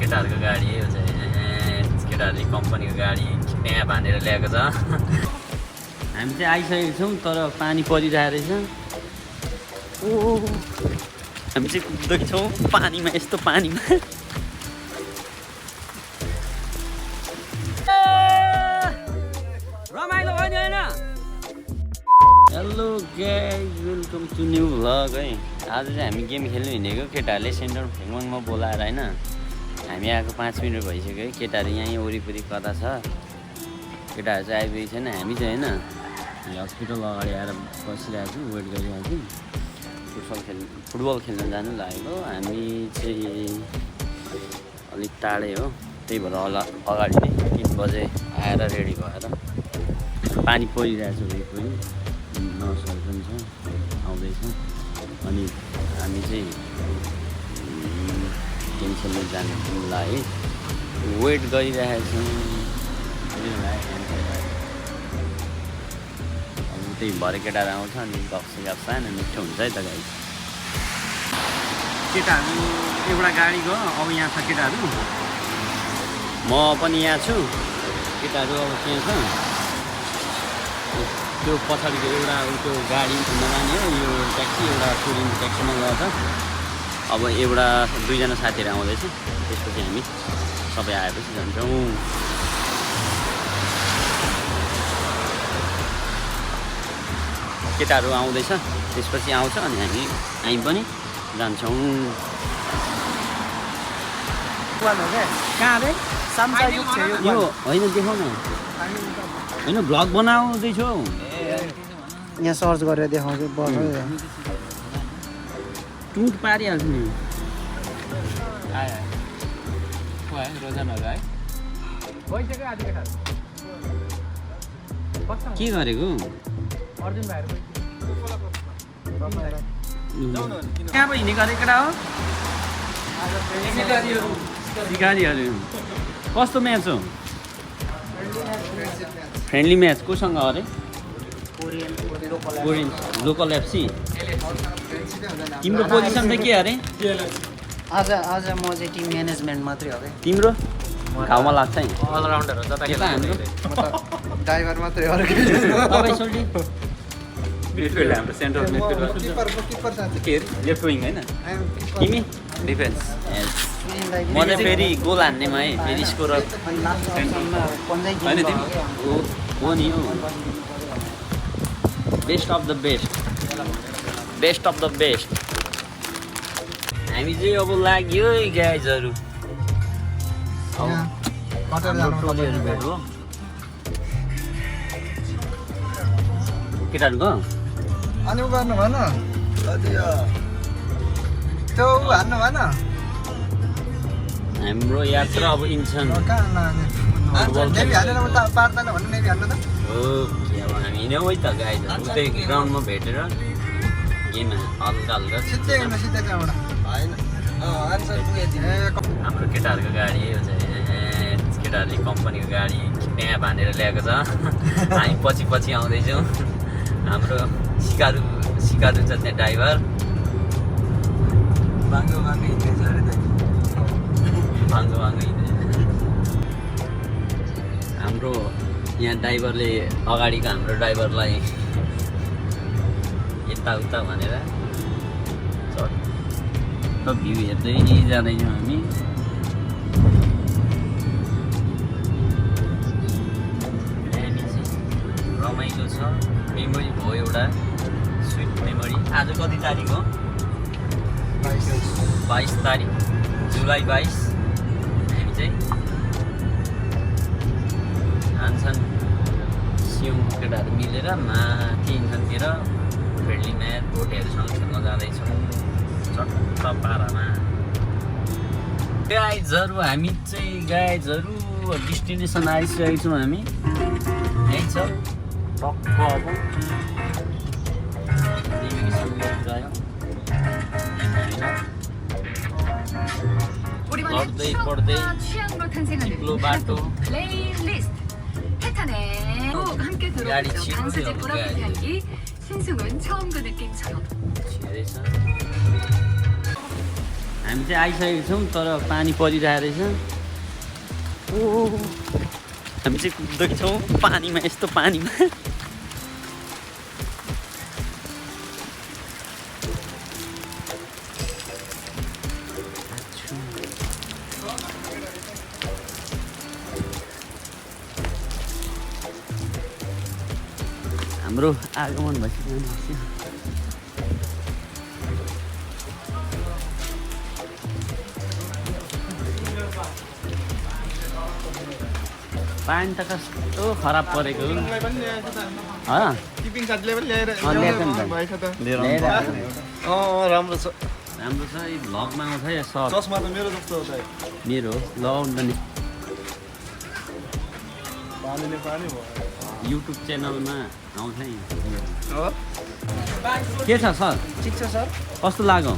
केटाहरूको गाडी हो चाहिँ केटाहरूले कम्पनीको गाडी त्यहाँ बाँधेर ल्याएको छ हामी चाहिँ आइसकेको छौँ तर पानी परिरहेको रहेछ ओ हामी चाहिँ कुद्दैछौँ पानीमा यस्तो पानीमा रमाइलो भयो नि होइन hello guys welcome to new vlog है आज चाहिँ हामी गेम खेल्नु हिँडेको केटाहरूले सेन्टर फेङवाङमा बोलाएर होइन हामी आएको 5 मिनट भइसक्यो है केटाहरू यहीँ वरिपरि कता छ केटाहरू चाहिँ आइपुगेको छैन हामी चाहिँ होइन हस्पिटल अगाडि आएर बसिरहेको छौँ वेट गरिरहेको छौँ फुटबल खेल्न जानु लागेको हामी चाहिँ अलिक टाढै हो त्यही भएर अगाडि नै 3 बजे आएर रेडी भएर पानी परिरहेको छ वरिपरि नर्सहरू पनि छ आउँदैछ अनि हामी चाहिँ गेम खेल्नु जानु लागि वेट गरिरहेको छौँ अब त्यही भरे केटाहरू आउँछ अनि गफ सानो मिठो हुन्छ है त गाई केटाहरू एउटा गाडी गयो अब यहाँ छ केटाहरू म पनि यहाँ छु केटाहरू अब त्यहाँ छ त्यो पछाडिको एउटा त्यो गाडी नजाने हो यो ट्याक्सी एउटा टुरिङ ट्याक्सीमा गएको छ अब एउटा 2 जना साथीहरू आउँदैछ त्यसपछि हामी सबै आएपछि जान्छौँ केटाहरू आउँदैछ त्यसपछि आउँछ अनि हामी पनि जान्छौँ कहाँ यो होइन देखाउ न होइन भ्लग बनाउँदैछौ यहाँ सर्च गरेर देखाउँछु टुट पारिहाल्छ नि के गरेको कहाँ पो हिँडेको अरे केटा हो सिकारीहरू कस्तो म्याच हो फ्रेन्डली म्याच कोसँग अरे कोरियन लोकल एफसी तिम्रो पोजिसन चाहिँ के अरे आज म चाहिँ टिम म्यानेजमेन्ट मात्रै हो तिम्रो घाउमा लाग्छ नि अलराउन्डर हो जता हाम्रो ड्राइभर मात्रै हो तपाईँ सोल्टी मिडफिल्ड हाम्रो सेन्टर मिडफिल्ड के अरे लेफ्ट विङ हैन तिमी डिफेन्स म चाहिँ फेरि गोल हान्नेमा है फेरि स्कोरर हैन तिमी हो नि हो बेस्ट अफ द बेस्ट हामी चाहिँ अब लाग्यो है गाइजहरू टोलीहरू भेट्यो केटाहरूको अनि उ गर्नु भएन त्यो हान्नु भएन हाम्रो यात्रा अब इन्सन पार्दैन भन्नु नेभी हान्नु त ओके अब हामी हिँड्यौँ है त गाइजहरू उतै ग्राउन्डमा भेटेर गेम हल्का हाम्रो केटाहरूको गाडी हो चाहिँ केटाहरूले कम्पनीको गाडी त्यहाँ बाँधेर ल्याएको छ हामी पछि आउँदैछौँ हाम्रो सिकारु छ त्यहाँ ड्राइभर भाङ्गो हिँड्दैछ हाम्रो यहाँ ड्राइभरले अगाडिको हाम्रो ड्राइभरलाई यताउता भनेर चट्ट भ्यू हेर्दै जाँदैछौँ हामी रमाइलो छ मेमोरी भयो एउटा स्विट मेमोरी आज कति तारिक हो 22 तारिक जुलाई 22 हामी चाहिँ हान्छन् सिउँ केटाहरू मिलेर माथि इन्सनतिर फ्रेन्डली म्याच भोटेहरूसँग खेल्न जाँदैछौँ चट्ट पारामा गाइजहरू हामी चाहिँ डेस्टिनेसन आइसकेको छौँ हामी यहीँ छ टक्क अब पढ्दै चिप्लो बाटो गाडी छिर्दै हामी चाहिँ आइसकेको छौँ तर पानी परिरहेको रहेछ ओ हामी चाहिँ कुद्दैछौँ पानीमा यस्तो पानीमा हाम्रो आगमन भइसक्यो पानी त कस्तो खराब परेको टिपिङ साथीले पनि ल्याएर राम्रो छ राम्रो छ यो भ्लगमा आउँछ या सर चस्मा त मेरो जस्तो हो त मेरो लगाउनु नि पानीले पानी भयो युट्युब च्यानलमा आउँछ नि के छ सर ठिक छ सर कस्तो लाग्यो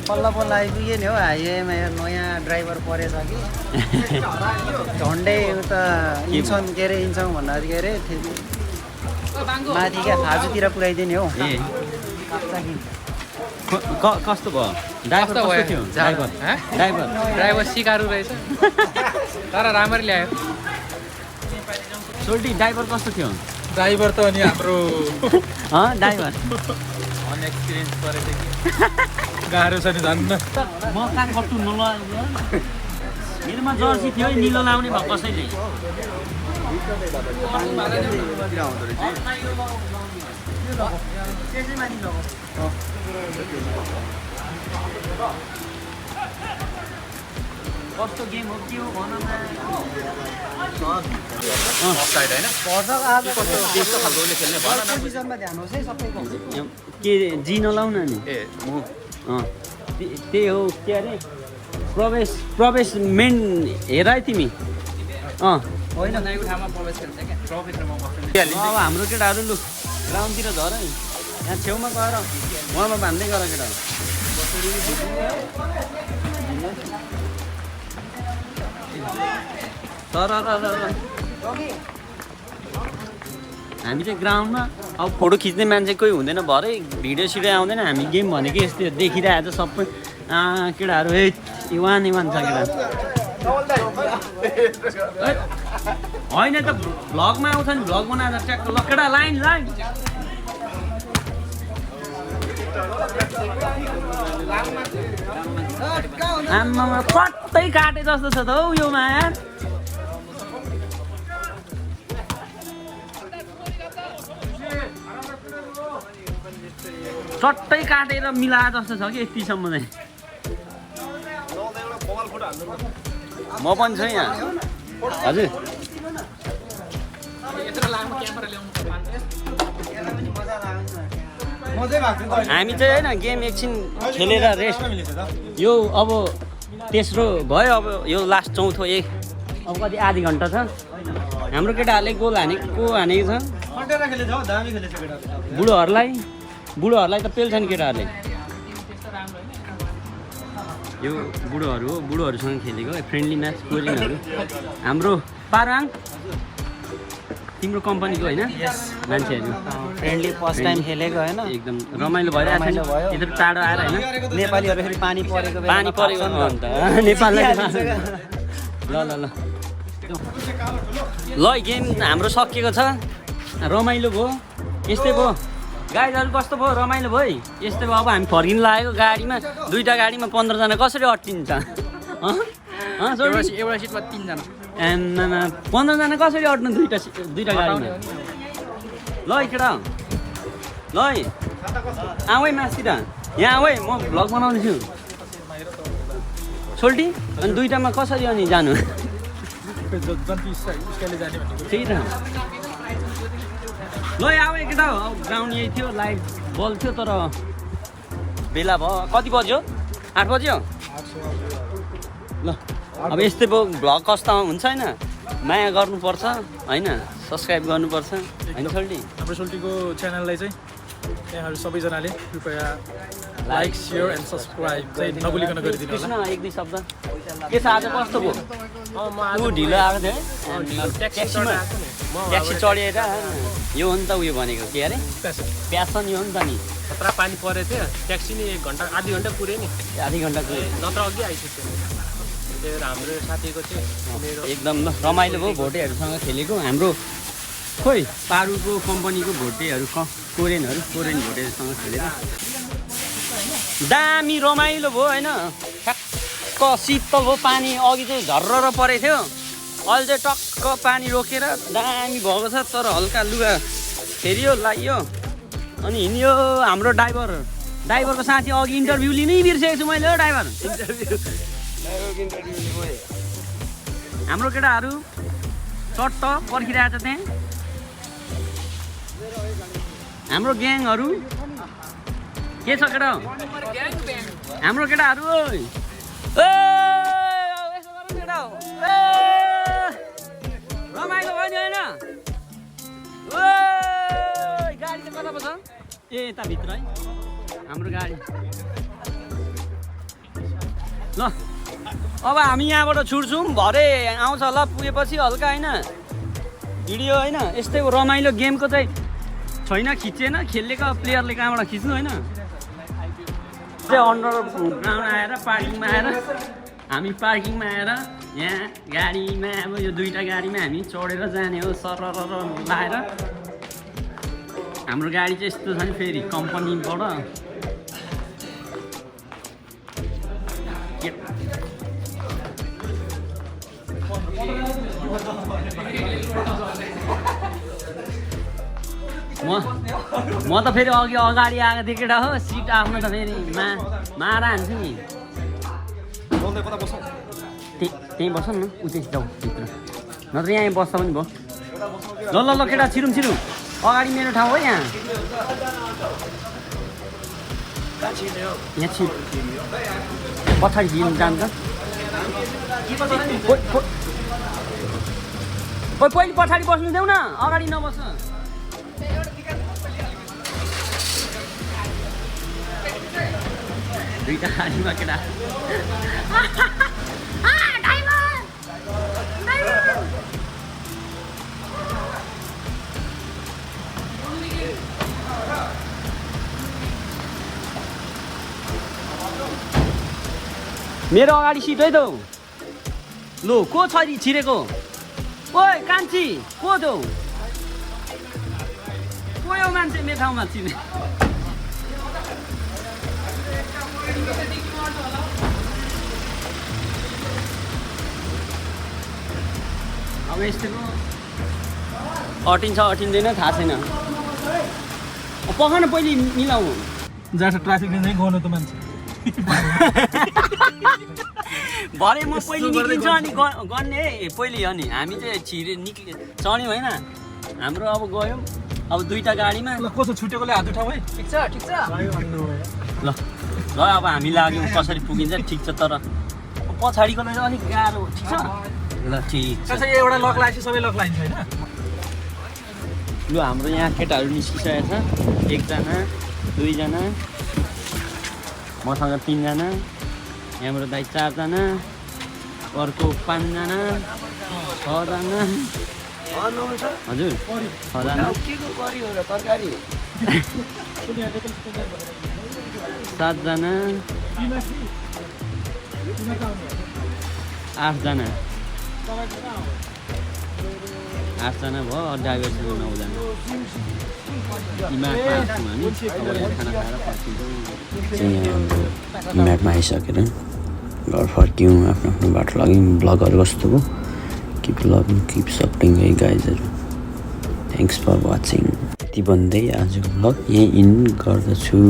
बल्ल बल्ल आइपुग्यो नि हो हाइवेमा नयाँ ड्राइभर परेछ कि झन्डै उता इन्छन् के अरे इन्छौँ भन्दाखेरि के अरे माथि क्या खाजुतिर पुऱ्याइदिने हो ए कस्तो भयो ड्राइभर कस्तो थियो ड्राइभर सिकारु रहेछ तर राम्ररी ल्यायो सोल्टी ड्राइभर कस्तो थियो ड्राइभर त अनि हाम्रो ड्राइभर अनएक्सपिरियन्स परेछ कि गाह्रो छ नि झन् म कहाँ कट्टु नलगाएको मेरोमा जर्सी थियो है निलो लाउने भयो कसैले कस्तो गेम हो के हो भन पोजिसनमा ध्यान होस् है सबैको के जी नलाउन नि त्यही हो के अरे प्रवेश मेन हेर है तिमी होइन ठाउँमा प्रवेश गर्छ क्या ट्रफिकमा बस्छ अब हाम्रो केटाहरू लु ग्राउन्डतिर झर है यहाँ छेउमा गएर उहाँमा भान्दै गर केटाहरू तर हामी चाहिँ ग्राउन्डमा अब फोटो खिच्ने मान्छे कोही हुँदैन भरे भिडियो सिडियो आउँदैन हामी गेम भनेको यस्तो देखिरहेको छ सबै केटाहरू ए वान छ केटा होइन त भ्लगमा आउँछ नि भ्लग बनाएर ट्याक्क ल केटा लाइन आमामा कतै काटे जस्तो छ त हौ यो माया चट्टै काटेर मिलाए जस्तो छ कि यतिसम्म चाहिँ म पनि छु यहाँ हजुर हामी चाहिँ होइन गेम एकछिन खेलेर रेस्ट यो अब तेस्रो भयो अब यो लास्ट चौथो अब कति आधी घन्टा छ हाम्रो केटाहरूले गोल हानेको छ बुढोहरूलाई त पेल्छ नि केटाहरूले यो बुढोहरू हो बुढोहरूसँग खेलेको फ्रेन्डली म्याच कोरियनहरू हाम्रो पाराङ तिम्रो कम्पनीको होइन मान्छेहरू फ्रेन्डली फर्स्ट टाइम खेलेको होइन एकदम रमाइलो भइरहेको छ यत्रो टाढो आएर होइन नेपालीहरू फेरि पानी परेको अन्त नेपाललाई ल गेम हाम्रो सकिएको छ रमाइलो भयो यस्तै भयो गाडीहरू कस्तो भयो रमाइलो भयो यस्तै भयो अब हामी फर्किनु लागेको गाडीमा दुईवटा गाडीमा 15जना कसरी अट्टिन्छ एउटा सिटमा 3जना 15जना कसरी अट्नु दुईवटा गाडीमा ल केटा ल आऊ है मासतिर यहाँ आऊ है म भ्लग बनाउँदैछु सोल्टी अनि दुईवटामा कसरी अनि जानु त्यही त ल आऊ केटा हो अब ग्राउन्ड यही थियो लाइभ बल थियो तर बेला भयो कति बज्यो 8 बज्यो ल अब यस्तै भयो भ्लग कस्तो हुन्छ होइन माया गर्नुपर्छ होइन सब्सक्राइब गर्नुपर्छ होइन सोल्टी हाम्रो सोल्टीको च्यानललाई चाहिँ यहाँहरू सबैजनाले कृपया लाइक सेयर एन्ड सब्सक्राइब चाहिँ नभुलिकन गरिदिनु होला एक दुई शब्द के छ आज कस्तो भयो ऊ ढिलो आएको थियो ट्याक्सी चढेर यो हो नि त उयो भनेको के अरे प्यासन यो हो नि त नि खतरा पानी परेको थियो ट्याक्सी नि 1 घन्टा आधी घन्टा पुऱ्यो नि आधी घन्टाको नत्र अघि आइसक्यो त्यही भएर हाम्रो साथीको चाहिँ मेरो एकदम रमाइलो भयो भोटेहरूसँग खेलेको हाम्रो खोइ पारुको कम्पनीको भोटेहरू कोरियन भोटेहरूसँग खेलेको दामी रमाइलो भयो होइन ठ्याक्क शीतल भयो पानी अघि चाहिँ झर्र परेको थियो अहिले चाहिँ टक्क पानी रोकेर दामी भएको छ तर हल्का लुगा फेरियो लाइयो अनि हिँड्यो हाम्रो ड्राइभरको साथी अघि इन्टरभ्यू लिनै बिर्सेको छु मैले हो ड्राइभर हाम्रो केटाहरू चट्ट पर्खिरहेको छ त्यहाँ हाम्रो ग्याङहरू के छ केटा हाम्रो केटाहरू रमाइलो भयो नि होइन गाडी चाहिँ कता पो छ ए यता भित्र है हाम्रो गाडी ल अब हामी यहाँबाट छुट्छौँ भरे आउँछ होला पुगेपछि हल्का होइन भिडियो होइन यस्तै रमाइलो गेमको चाहिँ छैन खिचेन खेलेको प्लेयरले कहाँबाट खिच्नु होइन अन्डर ग्राउन्ड आएर पार्किङमा आएर हामी पार्किङमा आएर यहाँ गाडीमा अब यो 2टा गाडीमा हामी चढेर जाने हो सरर लाएर हाम्रो गाडी चाहिँ यस्तो छ नि फेरि कम्पनीबाट म त फेरि अघि अगाडि आएको थिएँ केटा हो सिट आफ्नो त फेरि मारा हान्छु नि त्यहीँ बस्छ न उतै जाउँ भित्र नत्र यहाँ बस्दा पनि भयो ल ल ल केटा छिरौँ अगाडि मेरो ठाउँ हो यहाँ छिर पछाडि झिम जान्छ पहिले पछाडि बस्नु देऊ न अगाडि नबस्छ दुईटा गाडीमा केटा मेरो अगाडि सिट है त लु को छ छिरेको ओइ कान्छी को त को यो मान्छे मेरो ठाउँमा छिर्ने अब यस्तोको अटिन्छ अटिँदैन थाहा छैन पकाउन पहिले मिलाउनु जहाँ ट्राफिक नै गर्नु त मान्छे भरे म पहिले निक्लिन्छु अनि गर्ने पहिले अनि हामी चाहिँ छिरे चढ्यौँ होइन हाम्रो अब गयौँ अब 2टा गाडीमा कसो छुटेकोले हात उठाऊ है ठिक छ ल अब हामी लाग्यौँ कसरी पुगिन्छ ठिक छ तर पछाडिकोलाई अलिक गाह्रो ठिक छ ल ठिक छ एउटा लक लगाएपछि सबै लक लाइन्छ होइन लु हाम्रो यहाँ केटाहरू निस्किसकेको छ 1 जना 2 जना मसँग 3 जना यहाँबाट दाइ 4 जना अर्को 5 जना 6 जना हजुर 6 जना 7 जना 8 जना 8 जना भयो ड्राइभरसँग 9 जना म्याटमा आइसकेर घर फर्क्यौँ आफ्नो बाटो लाग्यौँ ब्लगहरू कस्तो भयो किप लभिङ किप सपोर्टिङ है गाइजहरू थ्याङ्क्स फर वाचिङ यति भन्दै आजको ब्लग यहीँ इन गर्दछु।